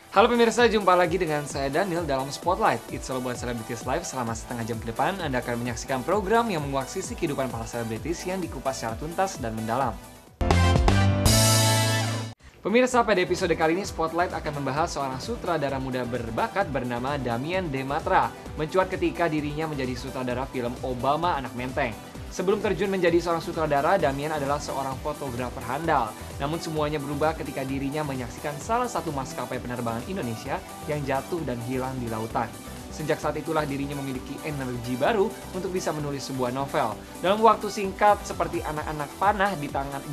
Halo pemirsa, jumpa lagi dengan saya Daniel dalam Spotlight. It's all about celebrities life. Selama setengah jam ke depan, Anda akan menyaksikan program yang menguak sisi kehidupan para selebritis yang dikupas secara tuntas dan mendalam. Pemirsa, pada episode kali ini Spotlight akan membahas seorang sutradara muda berbakat bernama Damien Dematra, mencuat ketika dirinya menjadi sutradara film Obama Anak Menteng. Sebelum terjun menjadi seorang sutradara, Damien adalah seorang fotografer handal. Namun semuanya berubah ketika dirinya menyaksikan salah satu maskapai penerbangan Indonesia yang jatuh dan hilang di lautan. Sejak saat itulah dirinya memiliki energi baru untuk bisa menulis sebuah novel. Dalam waktu singkat seperti anak-anak panah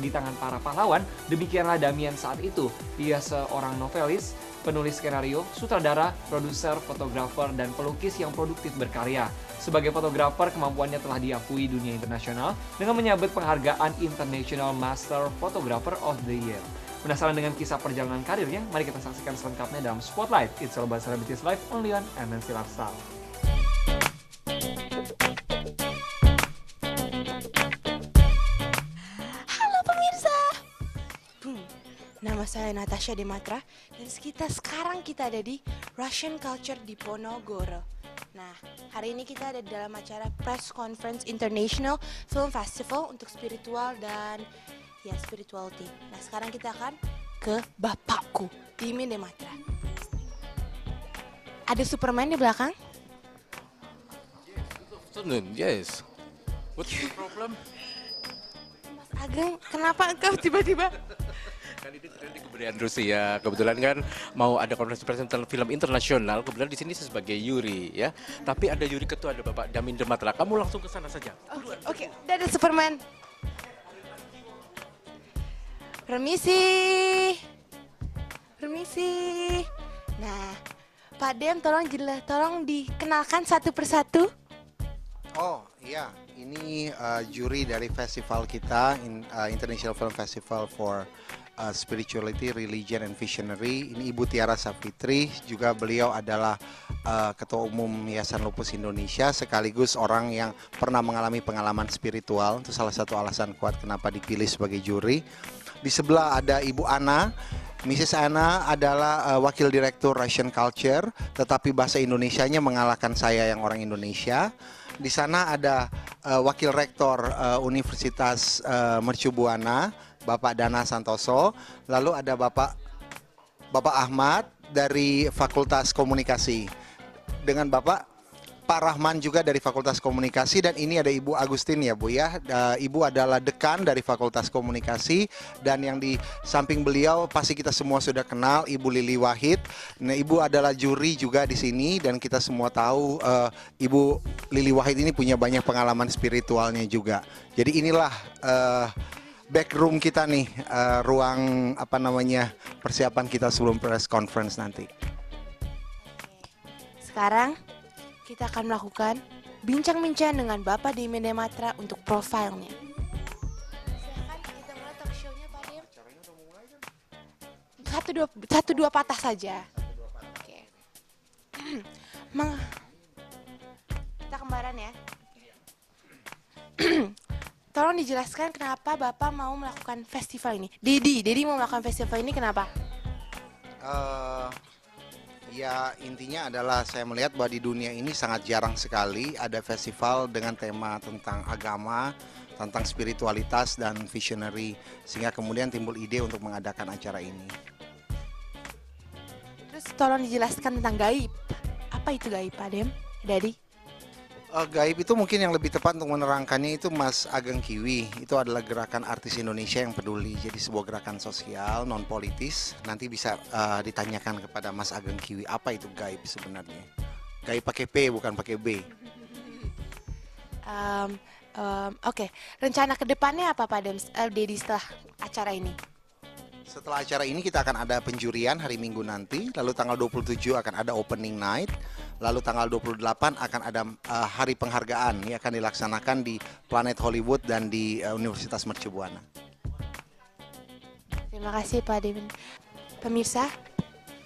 di tangan para pahlawan, demikianlah Damien saat itu. Ia seorang novelis, penulis skenario, sutradara, produser, fotografer, dan pelukis yang produktif berkarya. Sebagai fotografer, kemampuannya telah diakui dunia internasional dengan menyabet penghargaan International Master Photographer of the Year. Penasaran dengan kisah perjalanan karirnya? Mari kita saksikan selengkapnya dalam Spotlight. It's all about celebrities life only on MNC Lifestyle. Halo pemirsa, nama saya Natasha Dematra dan sekarang kita ada di Russian Culture di Ponorogo. Nah, hari ini kita ada dalam acara Press Conference International Film Festival untuk spiritual dan spirituality. Nah, sekarang kita akan ke bapakku, Damien Dematra. Ada Superman di belakang? Afternoon, yes. What's the problem? Mas Ageng, kenapa engkau tiba-tiba? Kan ini di kebudayaan Rusia. Kebetulan kan mau ada konferensi pers film internasional. Kebetulan di sini saya sebagai Yuri, ya. Tapi ada Yuri ketua, ada Bapak Damien Dematra. Kamu langsung ke sana saja. Oke, udah ada Superman. Permisi. Nah, Pak Dem, tolong dikenalkan satu persatu. Oh iya, ini juri dari festival kita, International Film Festival for Spirituality, Religion and Visionary. Ini Ibu Tiara Safitri, juga beliau adalah Ketua Umum Yayasan Lupus Indonesia, sekaligus orang yang pernah mengalami pengalaman spiritual. Itu salah satu alasan kuat kenapa dipilih sebagai juri. Di sebelah ada Ibu Ana. Mrs. Ana adalah Wakil Direktur Russian Culture, tetapi bahasa Indonesianya mengalahkan saya yang orang Indonesia. Di sana ada Wakil Rektor Universitas Mercu Buana, Bapak Dana Santoso. Lalu ada Bapak Ahmad dari Fakultas Komunikasi. Dengan Bapak Rahman juga dari Fakultas Komunikasi, dan ini ada Ibu Agustin ya Bu ya. Ibu adalah dekan dari Fakultas Komunikasi, dan yang di samping beliau pasti kita semua sudah kenal, Ibu Lili Wahid. Nah, Ibu adalah juri juga di sini, dan kita semua tahu Ibu Lili Wahid ini punya banyak pengalaman spiritualnya juga. Jadi inilah backroom kita nih, ruang persiapan kita sebelum press conference nanti. Sekarang kita akan melakukan bincang-bincang dengan Bapak Damien Dematra untuk profilnya. Silakan kita mulai talk show-nya, Pak Dem. Satu dua patah saja. Oke. Kita kembaran ya. Tolong dijelaskan kenapa Bapak mau melakukan festival ini. Dedi mau melakukan festival ini kenapa? Ya, intinya adalah saya melihat bahwa di dunia ini sangat jarang sekali ada festival dengan tema tentang agama, tentang spiritualitas dan visionary, sehingga kemudian timbul ide untuk mengadakan acara ini. Terus tolong dijelaskan tentang gaib. Apa itu gaib, Pak Dem? Dedi? Gaib itu mungkin yang lebih tepat untuk menerangkannya itu Mas Ageng Kiwi. Itu adalah gerakan artis Indonesia yang peduli. Jadi sebuah gerakan sosial, non politis. Nanti bisa ditanyakan kepada Mas Ageng Kiwi, apa itu gaib sebenarnya. Gaib pakai P bukan pakai B. Oke. Rencana kedepannya apa Pak Dedi setelah acara ini? Setelah acara ini kita akan ada penjurian hari Minggu nanti. Lalu tanggal 27 akan ada opening night. Lalu tanggal 28 akan ada hari penghargaan yang akan dilaksanakan di Planet Hollywood dan di Universitas Mercu Buana. Terima kasih Pak Damien. Pemirsa,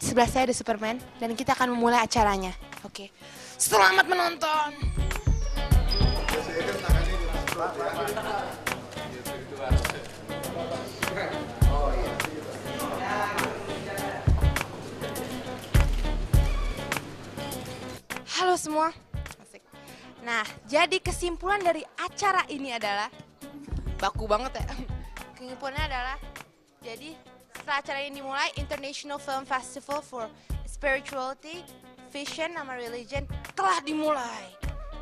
sebelah saya ada Superman dan kita akan memulai acaranya. Oke. Selamat menonton. semua. Asik. Nah, jadi kesimpulan dari acara ini adalah baku banget ya. Kesimpulannya adalah jadi setelah acara ini dimulai, International Film Festival for Spirituality, Vision, sama Religion telah dimulai.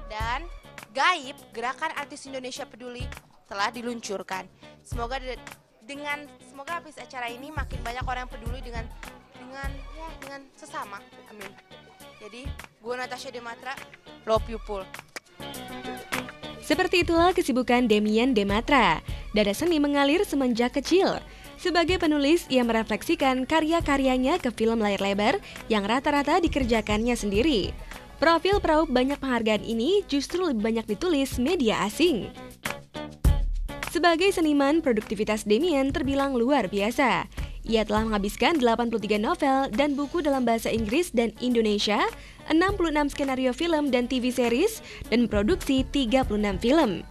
Dan gaib, gerakan artis Indonesia peduli telah diluncurkan. Semoga semoga habis acara ini makin banyak orang yang peduli dengan sesama. Amin. Jadi, gue Natasha Dematra, love you Pul. Seperti itulah kesibukan Damien Dematra. Dada seni mengalir semenjak kecil. Sebagai penulis, ia merefleksikan karya-karyanya ke film layar lebar yang rata-rata dikerjakannya sendiri. Profil peraub banyak penghargaan ini justru lebih banyak ditulis media asing. Sebagai seniman, produktivitas Damien terbilang luar biasa. Ia telah menghabiskan 83 novel dan buku dalam bahasa Inggris dan Indonesia, 66 skenario film dan TV series, dan memproduksi 36 film.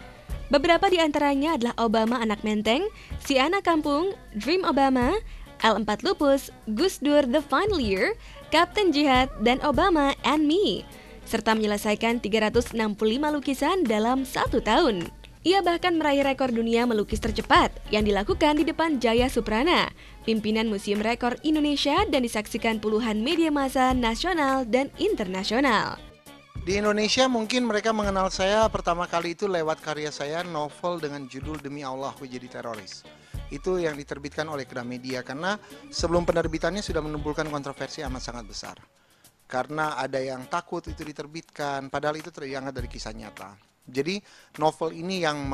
Beberapa di antaranya adalah Obama Anak Menteng, Si Anak Kampung, Dream Obama, L4 Lupus, Gus Dur The Final Year, Captain Jihad, dan Obama and Me, serta menyelesaikan 365 lukisan dalam 1 tahun. Ia bahkan meraih rekor dunia melukis tercepat yang dilakukan di depan Jaya Suprana, pimpinan Museum Rekor Indonesia, dan disaksikan puluhan media massa nasional dan internasional. Di Indonesia mungkin mereka mengenal saya pertama kali itu lewat karya saya, novel dengan judul Demi Allah Aku Jadi Teroris. Itu yang diterbitkan oleh Gramedia karena sebelum penerbitannya sudah menimbulkan kontroversi amat sangat besar. Karena ada yang takut itu diterbitkan, padahal itu terangkat dari kisah nyata. Jadi novel ini yang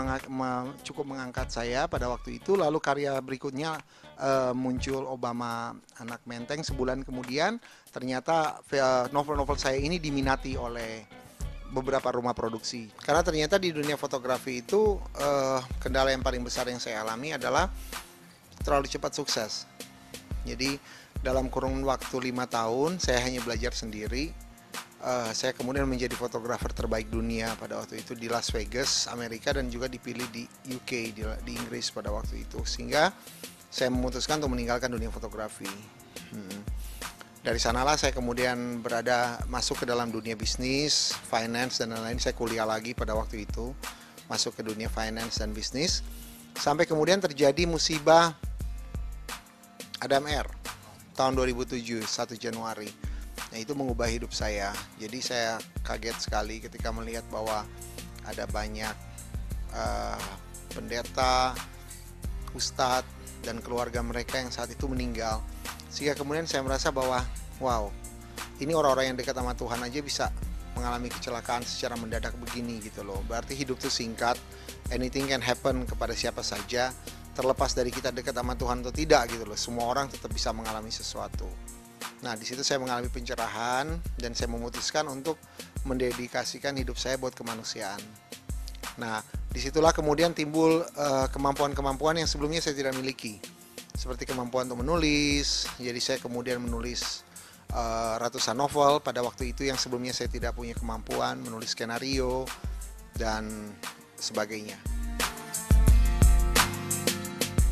cukup mengangkat saya pada waktu itu. Lalu karya berikutnya muncul Obama Anak Menteng. Sebulan kemudian ternyata novel-novel saya ini diminati oleh beberapa rumah produksi. Karena ternyata di dunia fotografi itu kendala yang paling besar yang saya alami adalah terlalu cepat sukses. Jadi dalam kurun waktu 5 tahun saya hanya belajar sendiri. Saya kemudian menjadi fotografer terbaik dunia pada waktu itu di Las Vegas, Amerika, dan juga dipilih di UK, di Inggris pada waktu itu. Sehingga saya memutuskan untuk meninggalkan dunia fotografi. Dari sanalah saya kemudian masuk ke dalam dunia bisnis, finance, dan lain-lain. Saya kuliah lagi pada waktu itu, masuk ke dunia finance dan bisnis. Sampai kemudian terjadi musibah Adam Air tahun 2007, 1 Januari. Nah, itu mengubah hidup saya. Jadi saya kaget sekali ketika melihat bahwa ada banyak pendeta, ustadz, dan keluarga mereka yang saat itu meninggal. Sehingga kemudian saya merasa bahwa, wow, ini orang-orang yang dekat sama Tuhan aja bisa mengalami kecelakaan secara mendadak begini gitu loh. Berarti hidup itu singkat, anything can happen kepada siapa saja, terlepas dari kita dekat sama Tuhan atau tidak gitu loh. Semua orang tetap bisa mengalami sesuatu. Nah, di situ saya mengalami pencerahan dan saya memutuskan untuk mendedikasikan hidup saya buat kemanusiaan. Nah, disitulah kemudian timbul kemampuan-kemampuan yang sebelumnya saya tidak miliki. Seperti kemampuan untuk menulis, jadi saya kemudian menulis ratusan novel pada waktu itu yang sebelumnya saya tidak punya kemampuan, menulis skenario, dan sebagainya.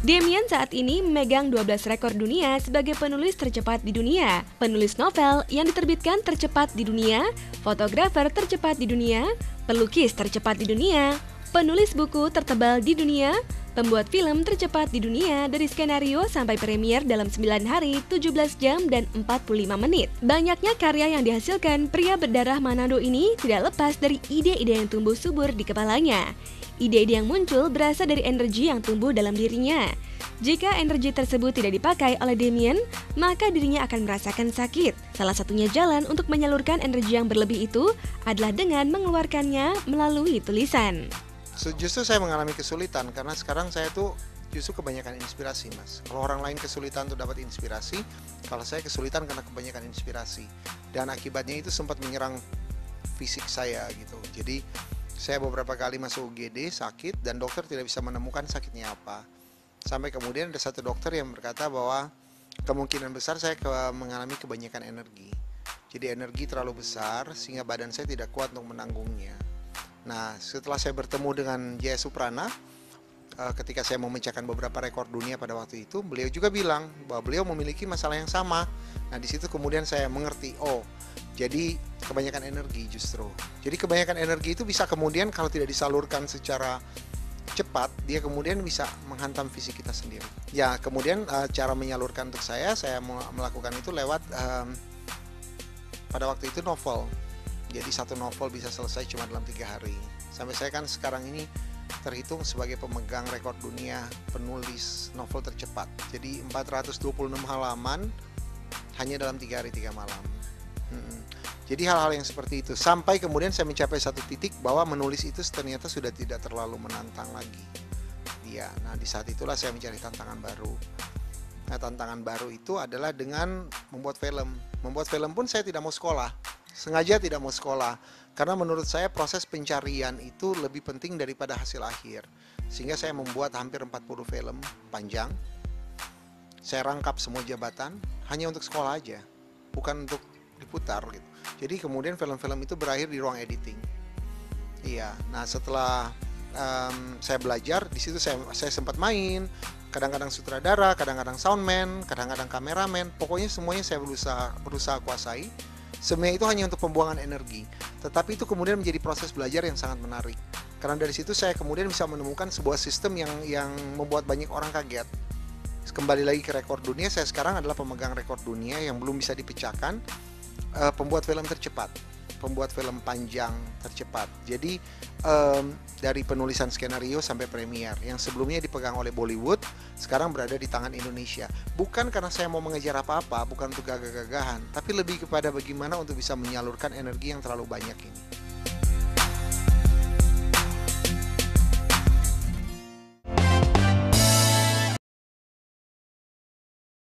Damien saat ini memegang 12 rekor dunia sebagai penulis tercepat di dunia, penulis novel yang diterbitkan tercepat di dunia, fotografer tercepat di dunia, pelukis tercepat di dunia, penulis buku tertebal di dunia, pembuat film tercepat di dunia dari skenario sampai premier dalam 9 hari, 17 jam, dan 45 menit. Banyaknya karya yang dihasilkan pria berdarah Manado ini tidak lepas dari ide-ide yang tumbuh subur di kepalanya. Ide-ide yang muncul berasal dari energi yang tumbuh dalam dirinya. Jika energi tersebut tidak dipakai oleh Damien, maka dirinya akan merasakan sakit. Salah satunya jalan untuk menyalurkan energi yang berlebih itu adalah dengan mengeluarkannya melalui tulisan. Justru saya mengalami kesulitan karena sekarang saya tuh justru kebanyakan inspirasi, Mas. Kalau orang lain kesulitan untuk dapat inspirasi, kalau saya kesulitan karena kebanyakan inspirasi. Dan akibatnya itu sempat menyerang fisik saya gitu. Jadi saya beberapa kali masuk UGD sakit dan dokter tidak bisa menemukan sakitnya apa. Sampai kemudian ada satu dokter yang berkata bahwa kemungkinan besar saya mengalami kebanyakan energi. Jadi energi terlalu besar sehingga badan saya tidak kuat untuk menanggungnya. Nah, setelah saya bertemu dengan Jaya Suprana, ketika saya memecahkan beberapa rekor dunia pada waktu itu, beliau juga bilang bahwa beliau memiliki masalah yang sama. Nah, di situ kemudian saya mengerti, oh, Jadi kebanyakan energi justru. Jadi kebanyakan energi itu bisa kemudian kalau tidak disalurkan secara cepat, dia kemudian bisa menghantam fisik kita sendiri. Ya, kemudian cara menyalurkan untuk saya melakukan itu lewat pada waktu itu novel. Jadi satu novel bisa selesai cuma dalam 3 hari. Sampai saya kan sekarang ini terhitung sebagai pemegang rekor dunia penulis novel tercepat. Jadi 426 halaman hanya dalam 3 hari 3 malam. Jadi hal-hal yang seperti itu sampai kemudian saya mencapai satu titik bahwa menulis itu ternyata sudah tidak terlalu menantang lagi. Ya, nah di saat itulah saya mencari tantangan baru. Nah, tantangan baru itu adalah dengan membuat film. Membuat film pun saya tidak mau sekolah. Sengaja tidak mau sekolah karena menurut saya proses pencarian itu lebih penting daripada hasil akhir. Sehingga saya membuat hampir 40 film panjang. Saya rangkap semua jabatan hanya untuk sekolah aja, bukan untuk diputar gitu. Jadi kemudian film-film itu berakhir di ruang editing. Iya, nah setelah saya belajar di situ saya sempat main, kadang-kadang sutradara, kadang-kadang soundman, kadang-kadang kameramen, pokoknya semuanya saya berusaha kuasai. Semuanya itu hanya untuk pembuangan energi, tetapi itu kemudian menjadi proses belajar yang sangat menarik. Karena dari situ saya kemudian bisa menemukan sebuah sistem yang membuat banyak orang kaget. Kembali lagi ke rekor dunia, saya sekarang adalah pemegang rekor dunia yang belum bisa dipecahkan. Pembuat film tercepat, pembuat film panjang tercepat. Jadi dari penulisan skenario sampai premier, yang sebelumnya dipegang oleh Bollywood, sekarang berada di tangan Indonesia. Bukan karena saya mau mengejar apa-apa, bukan untuk gagah-gagahan, tapi lebih kepada bagaimana untuk bisa menyalurkan energi yang terlalu banyak ini.